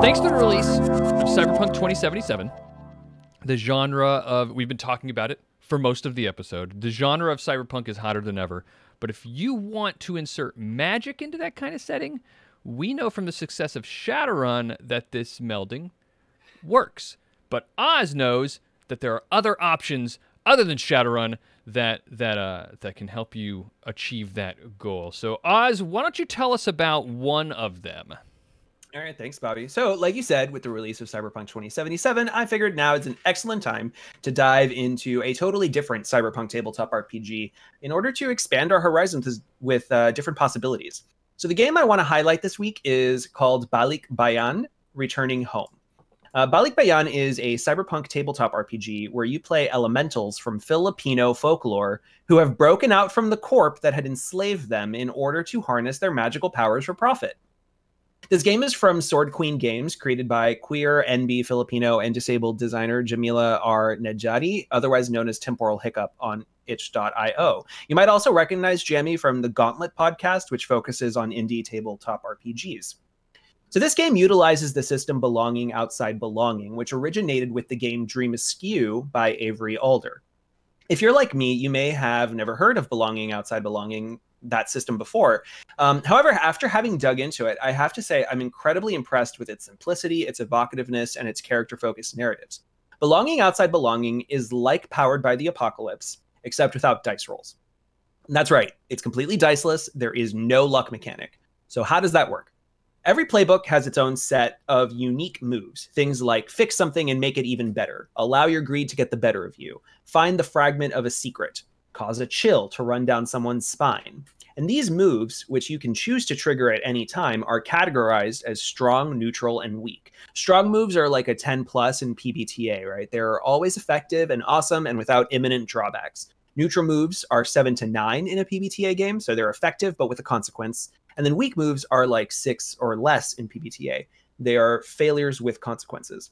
Thanks to the release of Cyberpunk 2077, the genre of, we've been talking about it for most of the episode, the genre of Cyberpunk is hotter than ever. But if you want to insert magic into that kind of setting, we know from the success of Shadowrun that this melding works. But Oz knows that there are other options other than Shadowrun that can help you achieve that goal. So Oz, why don't you tell us about one of them? All right, thanks, Bobby. So, like you said, with the release of Cyberpunk 2077, I figured now is an excellent time to dive into a totally different Cyberpunk tabletop RPG in order to expand our horizons with different possibilities. So the game I want to highlight this week is called Balikbayan, Returning Home. Balikbayan is a cyberpunk tabletop RPG where you play elementals from Filipino folklore who have broken out from the corp that had enslaved them in order to harness their magical powers for profit. This game is from Sword Queen Games, created by queer, NB, Filipino, and disabled designer Jamila R. Nejati, otherwise known as Temporal Hiccup on itch.io. You might also recognize Jamie from the Gauntlet podcast, which focuses on indie tabletop RPGs. So this game utilizes the system Belonging Outside Belonging, which originated with the game Dream Askew by Avery Alder. If you're like me, you may have never heard of Belonging Outside Belonging, that system before. However, after having dug into it, I have to say I'm incredibly impressed with its simplicity, its evocativeness, and its character-focused narratives. Belonging Outside Belonging is like Powered by the Apocalypse, except without dice rolls. And that's right, it's completely diceless, there is no luck mechanic. So how does that work? Every playbook has its own set of unique moves, things like fix something and make it even better, allow your greed to get the better of you, find the fragment of a secret, cause a chill to run down someone's spine. And these moves, which you can choose to trigger at any time, are categorized as strong, neutral, and weak. Strong moves are like a 10 plus in PBTA, right? They're always effective and awesome and without imminent drawbacks. Neutral moves are 7 to 9 in a PBTA game, so they're effective but with a consequence. And then weak moves are like 6 or less in PBTA. They are failures with consequences.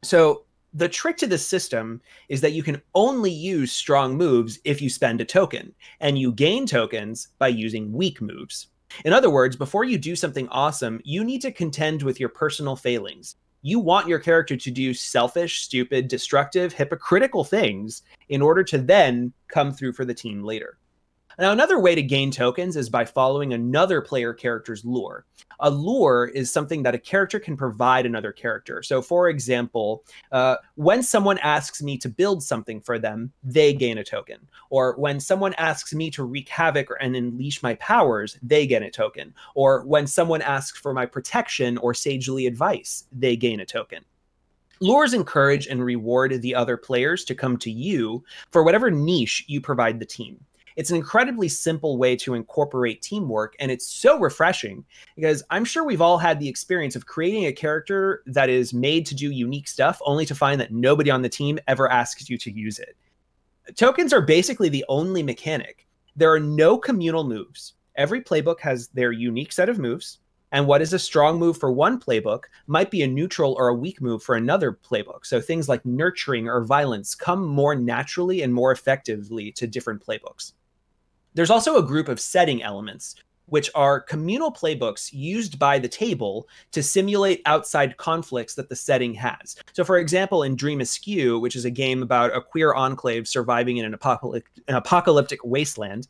So the trick to this system is that you can only use strong moves if you spend a token, and you gain tokens by using weak moves. In other words, before you do something awesome, you need to contend with your personal failings. You want your character to do selfish, stupid, destructive, hypocritical things in order to then come through for the team later. Now, another way to gain tokens is by following another player character's lure. A lure is something that a character can provide another character. So, for example, when someone asks me to build something for them, they gain a token. Or when someone asks me to wreak havoc and unleash my powers, they gain a token. Or when someone asks for my protection or sagely advice, they gain a token. Lures encourage and reward the other players to come to you for whatever niche you provide the team. It's an incredibly simple way to incorporate teamwork, and it's so refreshing because I'm sure we've all had the experience of creating a character that is made to do unique stuff only to find that nobody on the team ever asks you to use it. Tokens are basically the only mechanic. There are no communal moves. Every playbook has their unique set of moves, and what is a strong move for one playbook might be a neutral or a weak move for another playbook. So things like nurturing or violence come more naturally and more effectively to different playbooks. There's also a group of setting elements, which are communal playbooks used by the table to simulate outside conflicts that the setting has. So for example, in Dream Askew, which is a game about a queer enclave surviving in an apocalyptic wasteland,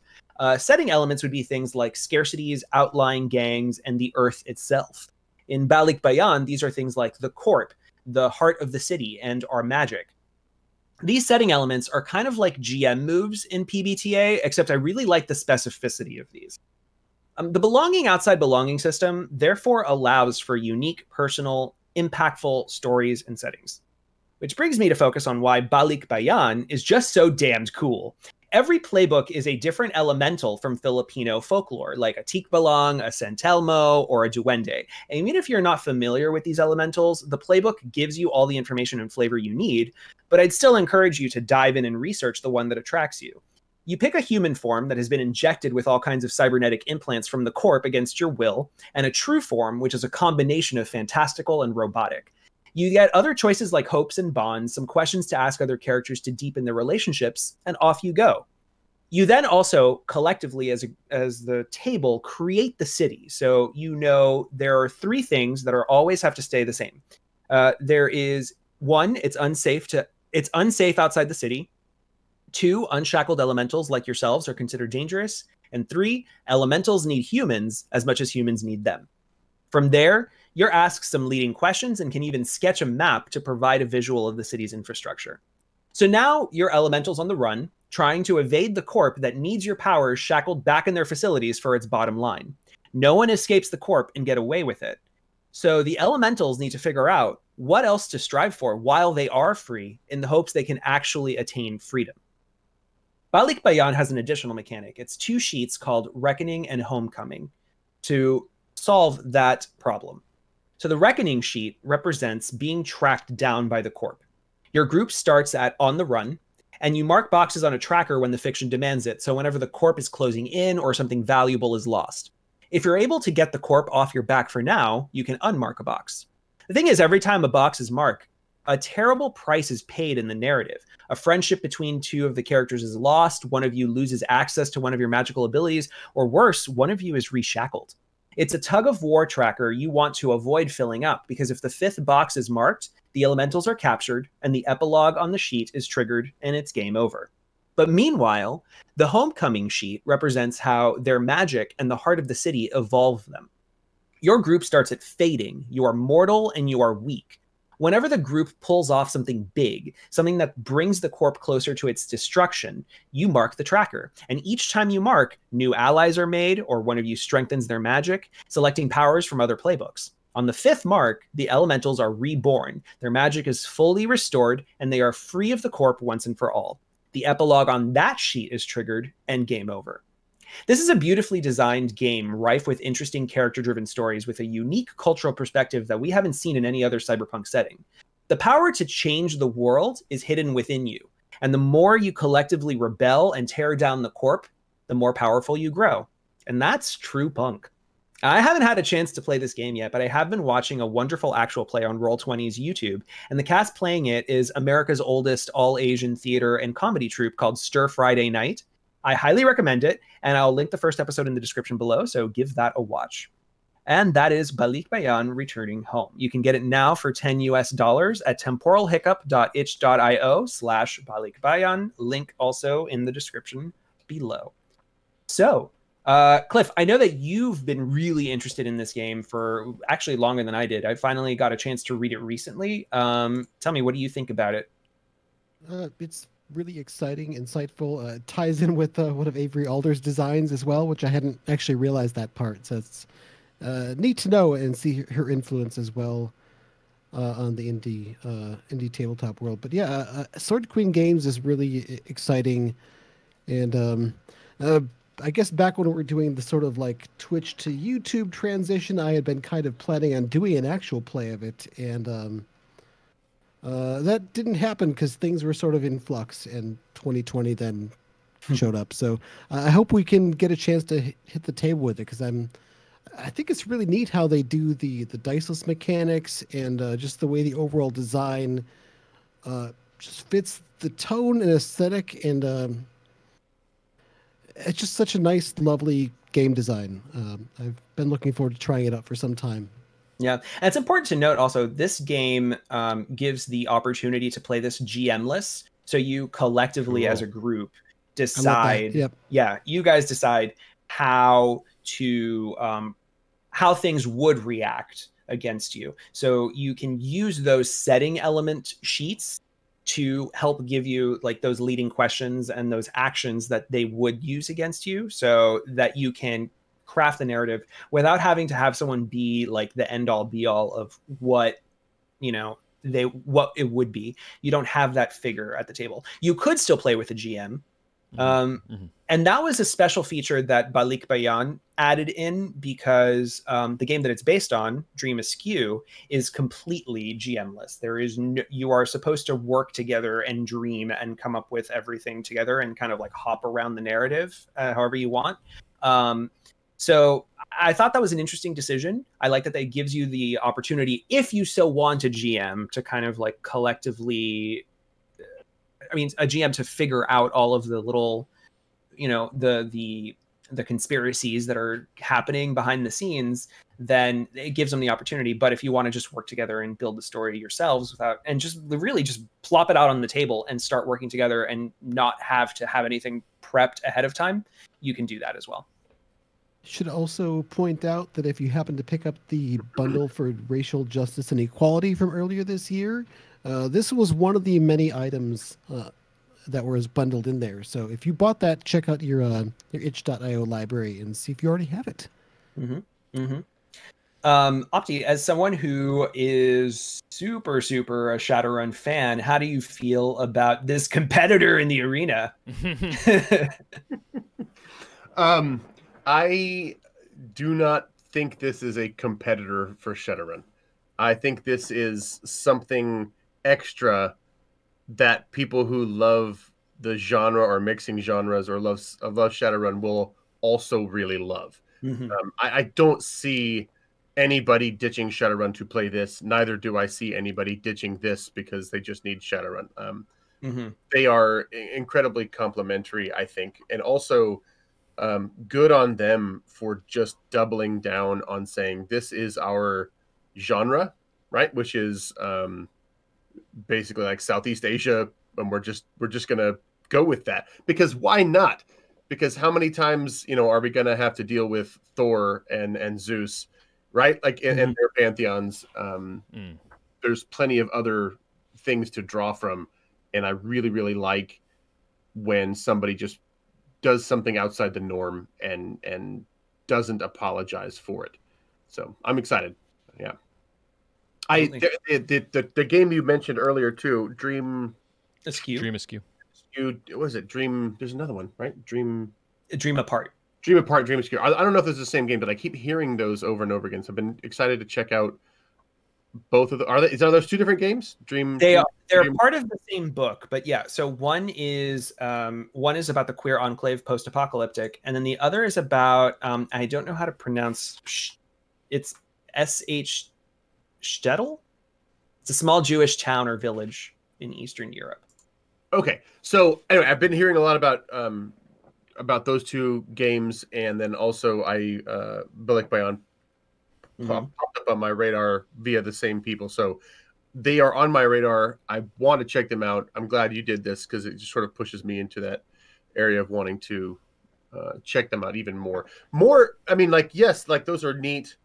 setting elements would be things like scarcities, outlying gangs, and the earth itself. In Balikbayan, these are things like the corp, the heart of the city, and our magic. These setting elements are kind of like GM moves in PBTA, except I really like the specificity of these. The Belonging Outside Belonging system therefore allows for unique, personal, impactful stories and settings. Which brings me to focus on why Balikbayan is just so damned cool. Every playbook is a different elemental from Filipino folklore, like a tikbalang, a santelmo, or a duende. And even if you're not familiar with these elementals, the playbook gives you all the information and flavor you need, but I'd still encourage you to dive in and research the one that attracts you. You pick a human form that has been injected with all kinds of cybernetic implants from the corp against your will, and a true form, which is a combination of fantastical and robotic. You get other choices like hopes and bonds, some questions to ask other characters to deepen their relationships, and off you go. You then also collectively as the table create the city. So there are three things that are always have to stay the same. There is one, it's unsafe outside the city. Two, unshackled elementals like yourselves are considered dangerous. And three, elementals need humans as much as humans need them. From there, you're asked some leading questions and can even sketch a map to provide a visual of the city's infrastructure. So now your elementals on the run, trying to evade the corp that needs your powers shackled back in their facilities for its bottom line. No one escapes the corp and get away with it. So the elementals need to figure out what else to strive for while they are free in the hopes they can actually attain freedom. Balikbayan has an additional mechanic. It's 2 sheets called Reckoning and Homecoming to solve that problem. So the Reckoning sheet represents being tracked down by the corp. Your group starts at on the run, and you mark boxes on a tracker when the fiction demands it, so whenever the corp is closing in or something valuable is lost. If you're able to get the corp off your back for now, you can unmark a box. The thing is, every time a box is marked, a terrible price is paid in the narrative. A friendship between 2 of the characters is lost, one of you loses access to one of your magical abilities, or worse, one of you is reshackled. It's a tug-of-war tracker you want to avoid filling up, because if the 5th box is marked, the elementals are captured, and the epilogue on the sheet is triggered, and it's game over. But meanwhile, the Homecoming sheet represents how their magic and the heart of the city evolve them. Your group starts at fading. You are mortal and you are weak. Whenever the group pulls off something big, something that brings the corp closer to its destruction, you mark the tracker. And each time you mark, new allies are made, or one of you strengthens their magic, selecting powers from other playbooks. On the 5th mark, the elementals are reborn. Their magic is fully restored, and they are free of the corp once and for all. The epilogue on that sheet is triggered, and game over. This is a beautifully designed game, rife with interesting character-driven stories with a unique cultural perspective that we haven't seen in any other cyberpunk setting. The power to change the world is hidden within you, and the more you collectively rebel and tear down the corp, the more powerful you grow. And that's true punk. I haven't had a chance to play this game yet, but I have been watching a wonderful actual play on Roll20's YouTube, and the cast playing it is America's oldest all-Asian theater and comedy troupe called Stir Friday Night. I highly recommend it, and I'll link the first episode in the description below, so give that a watch. And that is Balikbayan Returning Home. You can get it now for $10 US at temporalhiccup.itch.io/Balikbayan. Link also in the description below. So, Cliff, I know that you've been really interested in this game for actually longer than I did. I finally got a chance to read it recently. Tell me, what do you think about it? It's really exciting, insightful. Ties in with one of Avery Alder's designs as well, which I hadn't actually realized that part. So it's neat to know and see her influence as well on the indie tabletop world. But yeah, Sword Queen Games is really exciting, and I guess back when we were doing the sort of like Twitch to YouTube transition, I had been kind of planning on doing an actual play of it, and that didn't happen because things were sort of in flux, and 2020 then showed up. So I hope we can get a chance to hit the table with it, because I think it's really neat how they do the diceless mechanics, and just the way the overall design just fits the tone and aesthetic, and it's just such a nice, lovely game design. I've been looking forward to trying it out for some time. Yeah, and it's important to note also, this game gives the opportunity to play this GM-less. So you collectively as a group decide, yep. Yeah, you guys decide how things would react against you. So you can use those setting element sheets to help give you like those leading questions and those actions that they would use against you, so that you can craft the narrative without having to have someone be like the end all be all of what it would be. You don't have that figure at the table. You could still play with a GM. And that was a special feature that Balikbayan added in, because the game that it's based on, Dream Askew, is completely GM-less. You are supposed to work together and dream and come up with everything together and kind of like hop around the narrative however you want. So I thought that was an interesting decision. I like that that gives you the opportunity, if you so want a GM, to kind of like collectively, a GM to figure out all of the little, the conspiracies that are happening behind the scenes, then it gives them the opportunity. But if you want to just work together and build the story yourselves and just really just plop it out on the table and start working together and not have to have anything prepped ahead of time, you can do that as well. Should also point out that if you happen to pick up the bundle for racial justice and equality from earlier this year, this was one of the many items that was bundled in there. So if you bought that, check out your itch.io library and see if you already have it. Opti, as someone who is super a Shadowrun fan, how do you feel about this competitor in the arena? I do not think this is a competitor for Shadowrun. I think this is something extra that people who love the genre or mixing genres or love Shadowrun will also really love. I don't see anybody ditching Shadowrun to play this. Neither do I see anybody ditching this because they just need Shadowrun. They are incredibly complementary, I think, and also good on them for just doubling down on saying this is our genre, right? Which is basically like Southeast Asia, and we're just gonna go with that because why not? Because how many times are we gonna have to deal with Thor and Zeus, right? Like in their pantheons, there's plenty of other things to draw from, and I really like when somebody just does something outside the norm and doesn't apologize for it. So I'm excited. Yeah. The game you mentioned earlier too, Dream Askew. What is it? Dream. There's another one, right? Dream Apart. Dream Apart, Dream Askew. I don't know if this is the same game, but I keep hearing those over and over again. So I've been excited to check out both of the. Are those two different games? They're part of the same book, but yeah. So one is about the queer enclave post-apocalyptic, and then the other is about I don't know how to pronounce. It's S.H. Stettel. It's a small Jewish town or village in Eastern Europe. Okay, so anyway, I've been hearing a lot about those two games, and then also Balikbayan popped up on my radar via the same people. So they are on my radar. I want to check them out. I'm glad you did this because it just sort of pushes me into that area of wanting to check them out even more. I mean, yes, those are neat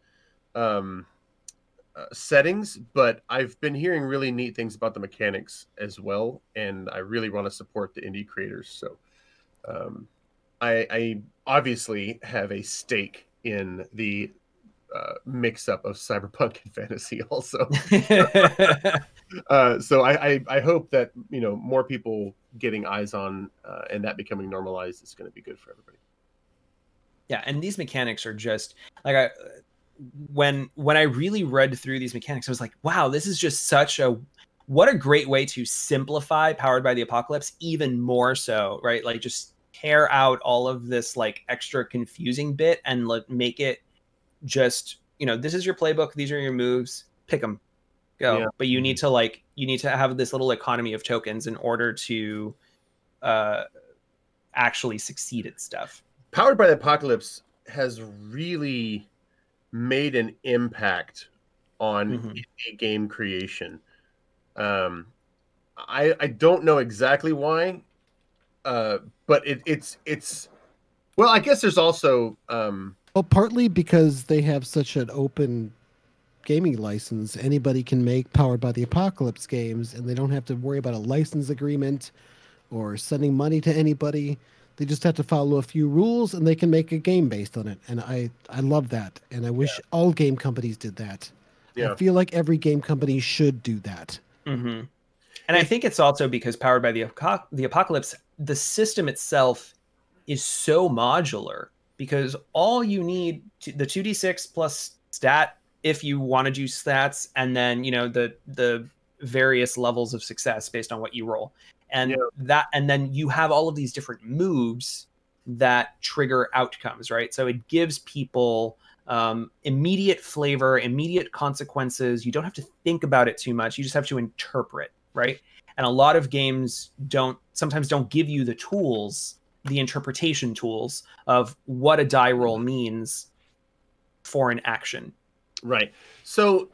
settings, but I've been hearing really neat things about the mechanics as well, and I really want to support the indie creators. So I obviously have a stake in the mix-up of cyberpunk and fantasy also. So I hope that more people getting eyes on and that becoming normalized is going to be good for everybody. Yeah, and these mechanics are just like when I really read through these mechanics, I was like, wow, this is just what a great way to simplify Powered by the Apocalypse even more so, right? Like just tear out all of this extra confusing bit and make it just, this is your playbook, these are your moves, pick them, go. Yeah. But you need to have this little economy of tokens in order to actually succeed at stuff. Powered by the Apocalypse has really made an impact on indie game creation. I don't know exactly why, but it's well, I guess there's also partly because they have such an open gaming license. Anybody can make Powered by the Apocalypse games, and they don't have to worry about a license agreement or sending money to anybody. They just have to follow a few rules, and they can make a game based on it. And I love that, and I wish all game companies did that. Yeah. I feel like every game company should do that. And I think it's also because Powered by the Apocalypse, the system itself is so modular, because all you need the 2d6 plus stat if you want to do stats, and then the various levels of success based on what you roll. And and then you have all of these different moves that trigger outcomes, right? So it gives people immediate flavor, immediate consequences. You don't have to think about it too much. You just have to interpret, right? And a lot of games sometimes don't give you the tools the interpretation tools of what a die roll means for an action. Right. So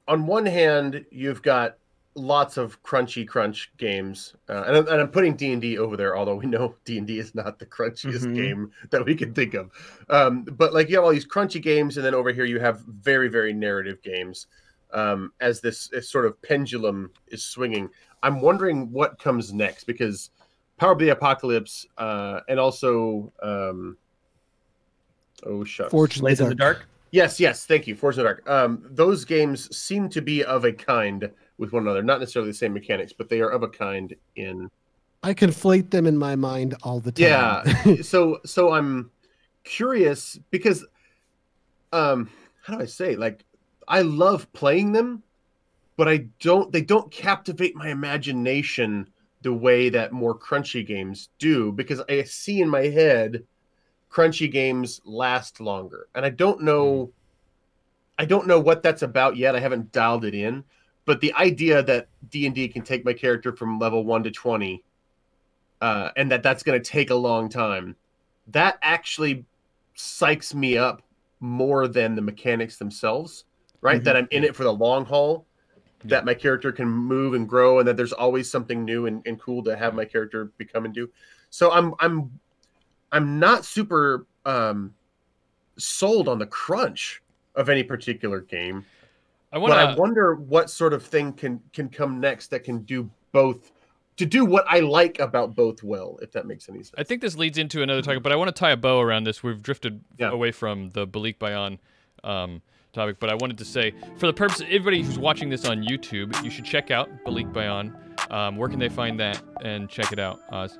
on one hand, you've got lots of crunchy crunch games, and I'm putting D&D over there, although we know D&D is not the crunchiest game that we can think of. But like you have all these crunchy games, and then over here you have very, very narrative games. As this sort of pendulum is swinging, I'm wondering what comes next, because Power of the Apocalypse and also Forge in the Dark. Yes, thank you. Forge in the Dark. Those games seem to be of a kind with one another. Not necessarily the same mechanics, but they are of a kind in... I conflate them in my mind all the time. Yeah. So I'm curious because, how do I say? Like, I love playing them, but they don't captivate my imagination the way that more crunchy games do, because I see in my head crunchy games last longer. And I don't know what that's about yet. I haven't dialed it in. But the idea that D&D can take my character from level 1 to 20, and that's going to take a long time, that actually psychs me up more than the mechanics themselves, right? That I'm in it for the long haul, that my character can move and grow, and that there's always something new and cool to have my character become and do. So I'm not super sold on the crunch of any particular game. But I wonder what sort of thing can come next that can do both, to do what I like about both well, if that makes any sense. I think this leads into another topic, but I want to tie a bow around this. We've drifted away from the Balikbayan topic, but I wanted to say, for the purpose of everybody who's watching this on YouTube, you should check out Balikbayan. Where can they find that and check it out, Oz?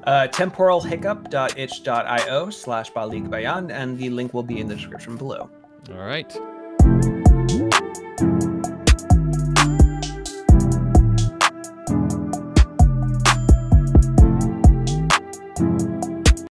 Temporalhiccup.itch.io/Balikbayan, and the link will be in the description below. All right.